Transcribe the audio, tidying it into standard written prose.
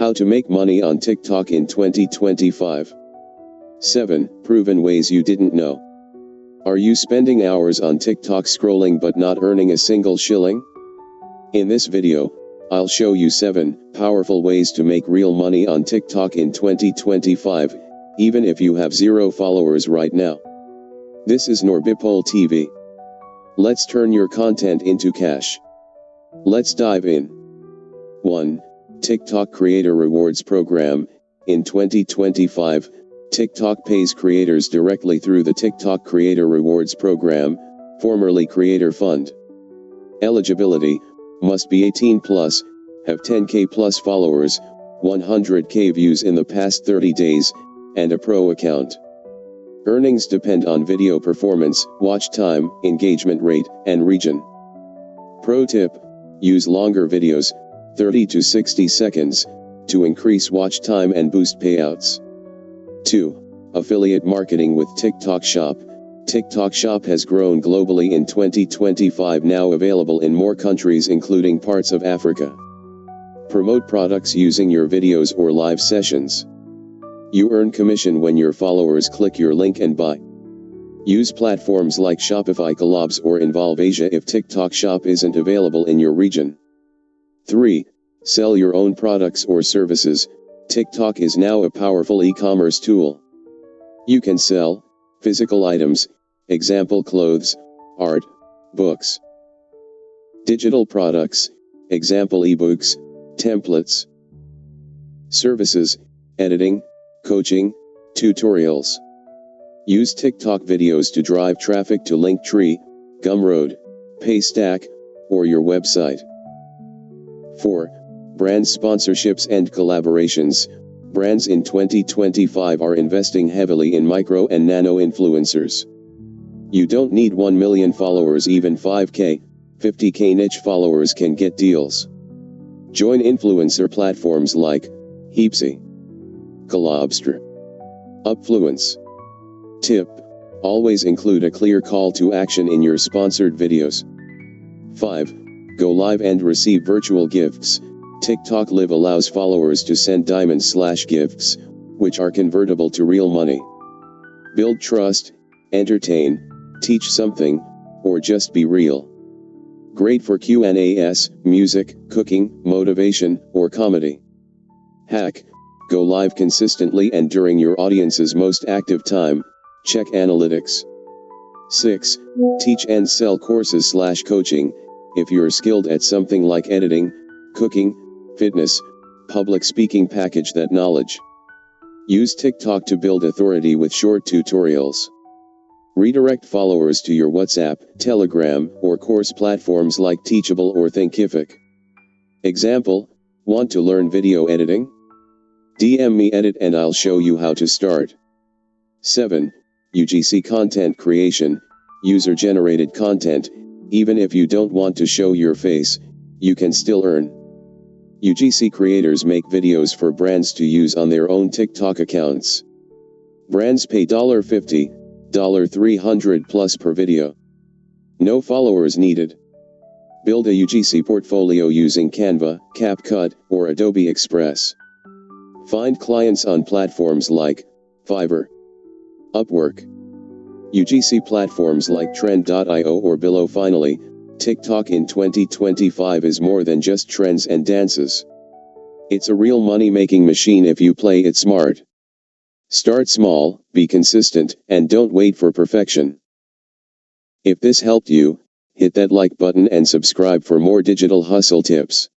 How to make money on TikTok in 2025. 7 Proven ways you didn't know. Are you spending hours on TikTok scrolling but not earning a single shilling? In this video, I'll show you 7 powerful ways to make real money on TikTok in 2025, even if you have 0 followers right now. This is Norbipol TV. Let's turn your content into cash. Let's dive in. 1. TikTok Creator Rewards Program. In 2025, TikTok pays creators directly through the TikTok Creator Rewards Program, formerly Creator Fund. Eligibility: must be 18 plus, have 10k plus followers, 100k views in the past 30 days, and a pro account. Earnings depend on video performance, watch time, engagement rate, and region. Pro tip: use longer videos, 30 to 60 seconds, to increase watch time and boost payouts. 2. Affiliate marketing with TikTok Shop. TikTok Shop has grown globally in 2025, now available in more countries including parts of Africa. Promote products using your videos or live sessions. You earn commission when your followers click your link and buy. Use platforms like Shopify Collabs or Involve Asia if TikTok Shop isn't available in your region. 3. Sell your own products or services. TikTok is now a powerful e-commerce tool. You can sell physical items, example clothes, art, books. Digital products, example ebooks, templates. Services, editing, coaching, tutorials. Use TikTok videos to drive traffic to Linktree, Gumroad, Paystack, or your website. 4. Brand sponsorships and collaborations. Brands in 2025 are investing heavily in micro and nano influencers. You don't need 1 million followers, even 5k, 50k niche followers can get deals. Join influencer platforms like Heapsy, Collabster, Upfluence. Tip: always include a clear call to action in your sponsored videos. 5. Go live and receive virtual gifts. TikTok Live allows followers to send diamond/gifts, which are convertible to real money. Build trust, entertain, teach something, or just be real. Great for Q&As, music, cooking, motivation, or comedy. Hack: go live consistently and during your audience's most active time. Check analytics. 6. Teach and sell courses/coaching. If you're skilled at something like editing, cooking, fitness, public speaking, package that knowledge. Use TikTok to build authority with short tutorials. Redirect followers to your WhatsApp, Telegram, or course platforms like Teachable or Thinkific. Example: want to learn video editing? DM me edit and I'll show you how to start. 7. UGC content creation. User-generated content. Even if you don't want to show your face, you can still earn. UGC creators make videos for brands to use on their own TikTok accounts. Brands pay $50, $300 plus per video. No followers needed. Build a UGC portfolio using Canva, CapCut, or Adobe Express. Find clients on platforms like Fiverr, Upwork, UGC platforms like Trend.io or Billo. Finally, TikTok in 2025 is more than just trends and dances. It's a real money-making machine if you play it smart. Start small, be consistent, and don't wait for perfection. If this helped you, hit that like button and subscribe for more digital hustle tips.